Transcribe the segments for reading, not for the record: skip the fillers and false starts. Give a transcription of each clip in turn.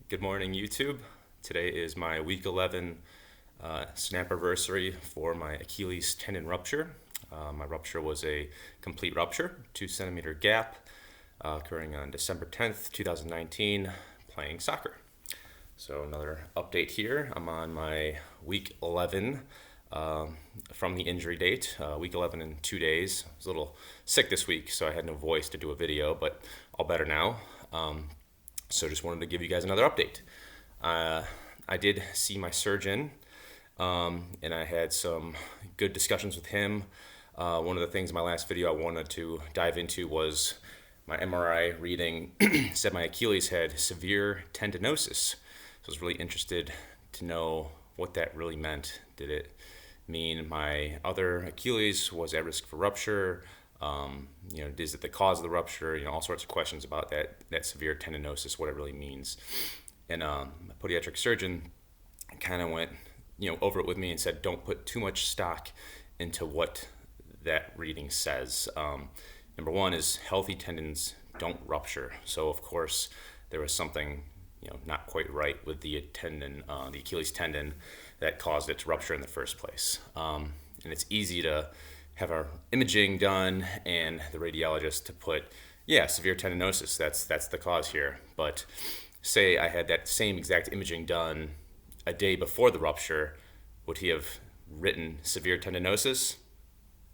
Good morning, YouTube. Today is my week 11 snap-anniversary for my Achilles tendon rupture. My rupture was a complete rupture, 2 centimeter gap, occurring on December 10th, 2019, playing soccer. So another update here. I'm on my week 11 from the injury date, week 11 in 2 days. I was a little sick this week, so I had no voice to do a video, but all better now. So just wanted to give you guys another update. I did see my surgeon, and I had some good discussions with him. One of the things in my last video I wanted to dive into was my MRI reading said my Achilles had severe tendinosis. So I was really interested to know what that really meant. Did it mean my other Achilles was at risk for rupture? Is it the cause of the rupture? All sorts of questions about that severe tendinosis, what it really means. And my podiatric surgeon kind of went, over it with me and said, don't put too much stock into what that reading says. Number one is healthy tendons don't rupture. So of course there was something, not quite right with the tendon, the Achilles tendon that caused it to rupture in the first place. And it's easy to have our imaging done and the radiologist to put, severe tendinosis, that's the cause here. But say I had that same exact imaging done a day before the rupture, would he have written severe tendinosis?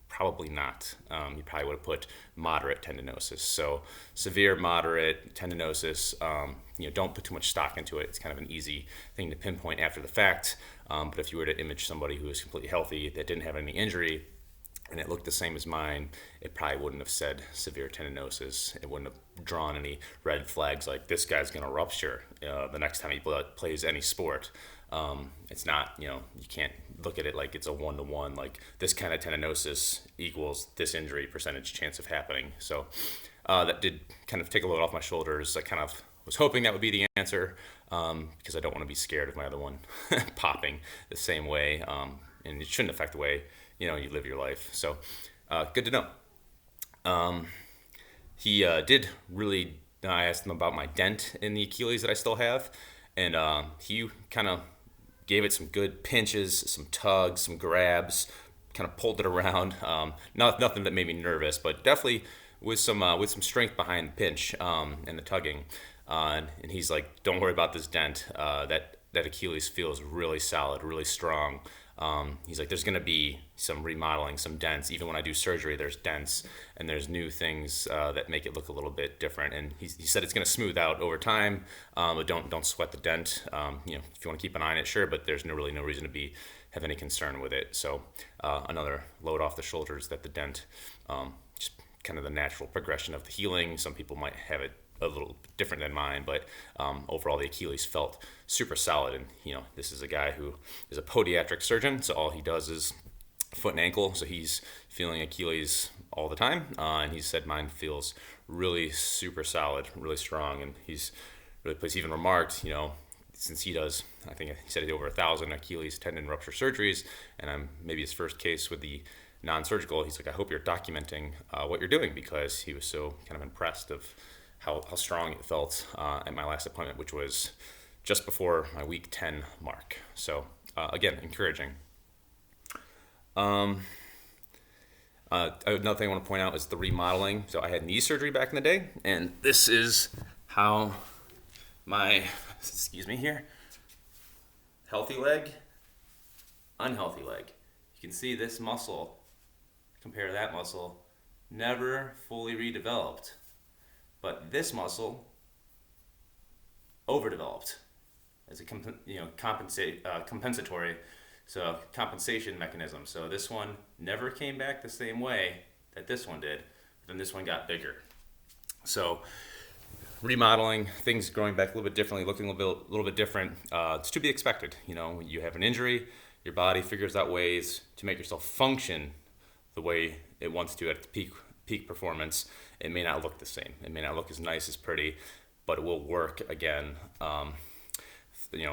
Probably not. He probably would have put moderate tendinosis. So severe, moderate tendinosis, don't put too much stock into it. It's kind of an easy thing to pinpoint after the fact. But if you were to image somebody who was completely healthy that didn't have any injury, and it looked the same as mine, it probably wouldn't have said severe tendinosis. It wouldn't have drawn any red flags like this guy's going to rupture the next time he plays any sport. It's not, you can't look at it like it's a one-to-one, like this kind of tendinosis equals this injury percentage chance of happening. So that did kind of take a load off my shoulders. I kind of was hoping that would be the answer because I don't want to be scared of my other one popping the same way. And it shouldn't affect the way you live your life. So good to know. He did really, I asked him about my dent in the Achilles that I still have, and he kind of gave it some good pinches, some tugs, some grabs, kind of pulled it around. Nothing that made me nervous, but definitely with some strength behind the pinch and the tugging. And he's like, don't worry about this dent. That Achilles feels really solid, really strong. He's like, there's going to be some remodeling, some dents. Even when I do surgery, there's dents and there's new things that make it look a little bit different. And he said it's going to smooth out over time, but don't sweat the dent. If you want to keep an eye on it, sure, but there's really no reason to have any concern with it. So another load off the shoulders that the dent, just kind of the natural progression of the healing. Some people might have it a little different than mine, but overall the Achilles felt super solid. And this is a guy who is a podiatric surgeon, so all he does is foot and ankle, so he's feeling Achilles all the time, and he said mine feels really super solid, really strong. And he's even remarked, since he does, I think he said he did over 1,000 Achilles tendon rupture surgeries, and I'm maybe his first case with the non-surgical. He's like, I hope you're documenting what you're doing, because he was so kind of impressed of how strong it felt at my last appointment, which was just before my week 10 mark. So again, encouraging. Another thing I want to point out is the remodeling. So I had knee surgery back in the day, and this is how my, here, healthy leg, unhealthy leg. You can see this muscle, compare to that muscle, never fully redeveloped. But this muscle, overdeveloped as a compensatory, so compensation mechanism. So this one never came back the same way that this one did, but then this one got bigger. So remodeling, things growing back a little bit differently, looking a little bit different. It's to be expected. You have an injury, your body figures out ways to make yourself function the way it wants to at its peak performance. It may not look the same. It may not look as nice, as pretty, but it will work again,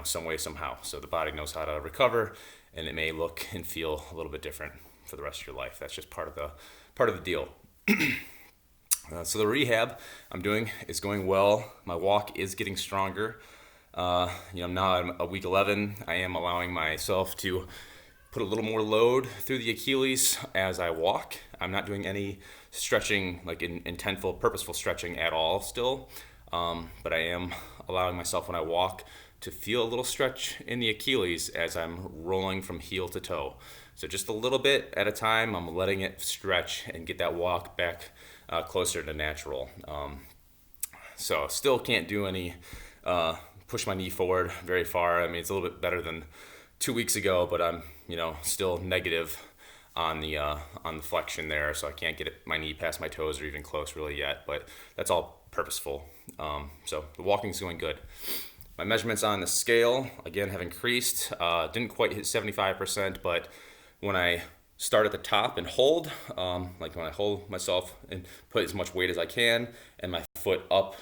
some way, somehow. So the body knows how to recover, and it may look and feel a little bit different for the rest of your life. That's just part of the deal. So the rehab I'm doing is going well. My walk is getting stronger. Now I'm a week 11. I am allowing myself to put a little more load through the Achilles as I walk. I'm not doing any stretching, like intentful, purposeful stretching at all still. But I am allowing myself when I walk to feel a little stretch in the Achilles as I'm rolling from heel to toe. So just a little bit at a time, I'm letting it stretch and get that walk back closer to natural. So still can't do any push my knee forward very far. I mean, it's a little bit better than 2 weeks ago, but I'm still negative on the flexion there, so I can't get my knee past my toes or even close really yet. But that's all purposeful. So the walking's going good. My measurements on the scale again have increased. Didn't quite hit 75%, but when I start at the top and hold, like when I hold myself and put as much weight as I can and my foot up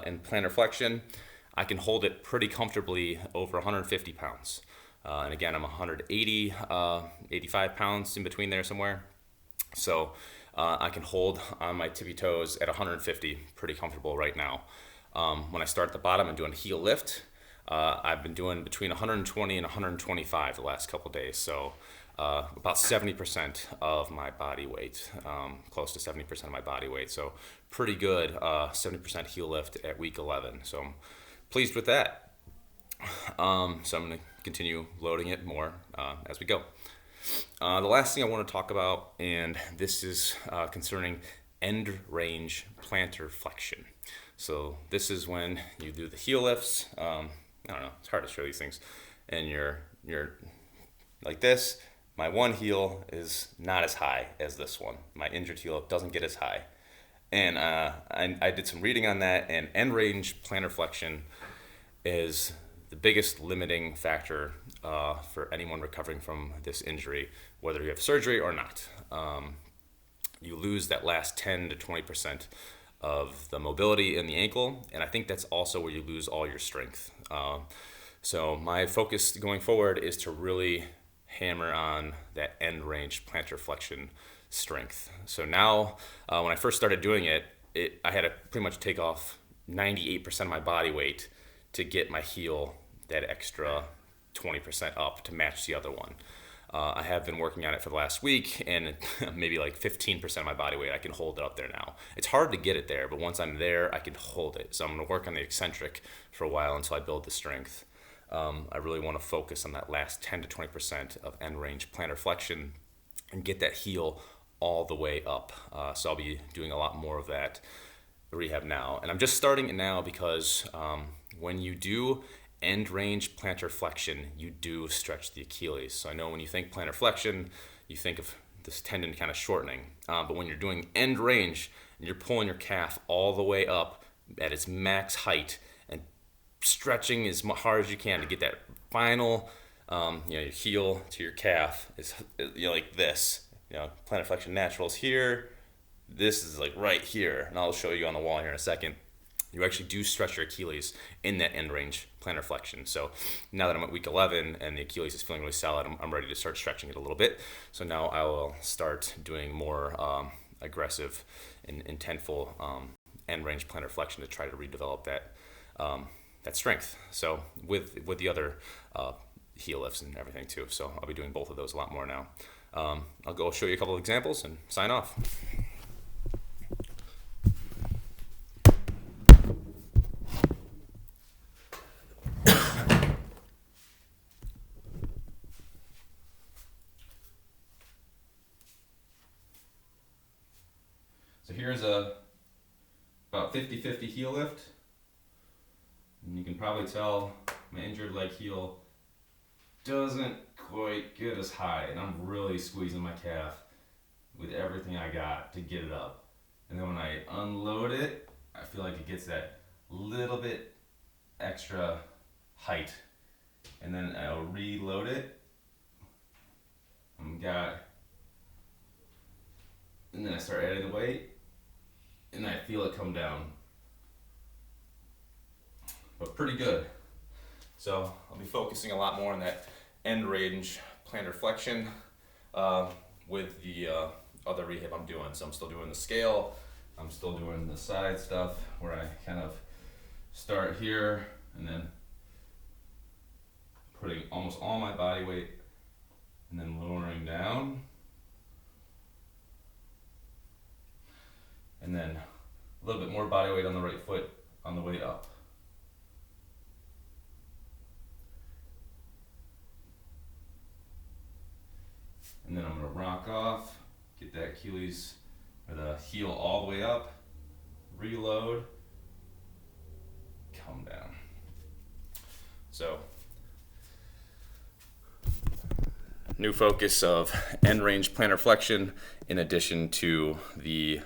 in plantar flexion, I can hold it pretty comfortably over 150 pounds. And again, I'm 180, 85 pounds in between there somewhere. So I can hold on my tippy toes at 150 pretty comfortable right now. When I start at the bottom and doing heel lift, I've been doing between 120 and 125 the last couple days. So about 70% of my body weight, close to 70% of my body weight. So pretty good 70% heel lift at week 11. So I'm pleased with that. So I'm going to continue loading it more as we go. The last thing I want to talk about, and this is concerning end range plantar flexion. So this is when you do the heel lifts. I don't know, it's hard to show these things. And you're like this. My one heel is not as high as this one. My injured heel doesn't get as high. And I did some reading on that, and end range plantar flexion is the biggest limiting factor for anyone recovering from this injury, whether you have surgery or not. You lose that last 10 to 20% of the mobility in the ankle, and I think that's also where you lose all your strength. So my focus going forward is to really hammer on that end range plantar flexion strength. So now, when I first started doing it, I had to pretty much take off 98% of my body weight to get my heel that extra 20% up to match the other one. I have been working on it for the last week, and maybe like 15% of my body weight, I can hold it up there now. It's hard to get it there, but once I'm there, I can hold it. So I'm going to work on the eccentric for a while until I build the strength. I really want to focus on that last 10 to 20% of end range plantar flexion and get that heel all the way up. So I'll be doing a lot more of that rehab now. And I'm just starting it now because when you do end range plantar flexion, you do stretch the Achilles. So I know when you think plantar flexion, you think of this tendon kind of shortening. But when you're doing end range and you're pulling your calf all the way up at its max height and stretching as hard as you can to get that final, your heel to your calf is like this. Plantar flexion natural is here. This is like right here, and I'll show you on the wall here in a second. You actually do stretch your Achilles in that end range plantar flexion. So now that I'm at week 11 and the Achilles is feeling really solid, I'm ready to start stretching it a little bit. So now I will start doing more aggressive and intentful end range plantar flexion to try to redevelop that strength. So with the other heel lifts and everything too. So I'll be doing both of those a lot more now. I'll go show you a couple of examples and sign off. So here's about 50-50 heel lift. And you can probably tell my injured leg heel doesn't quite get as high, and I'm really squeezing my calf with everything I got to get it up. And then when I unload it, I feel like it gets that little bit extra height. And then I'll reload it. And then I start adding the weight, and I feel it come down. But pretty good. So I'll be focusing a lot more on that end range plantar flexion with the other rehab I'm doing. So I'm still doing the scale, I'm still doing the side stuff where I kind of start here and then putting almost all my body weight and then lowering down. And then a little bit more body weight on the right foot on the way up. And then I'm going to rock off, get that Achilles or the heel all the way up, reload, come down. So, new focus of end range plantar flexion in addition to the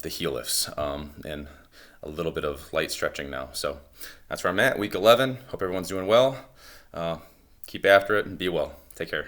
heel lifts and a little bit of light stretching now. So that's where I'm at, week 11. Hope everyone's doing well. Keep after it and be well. Take care.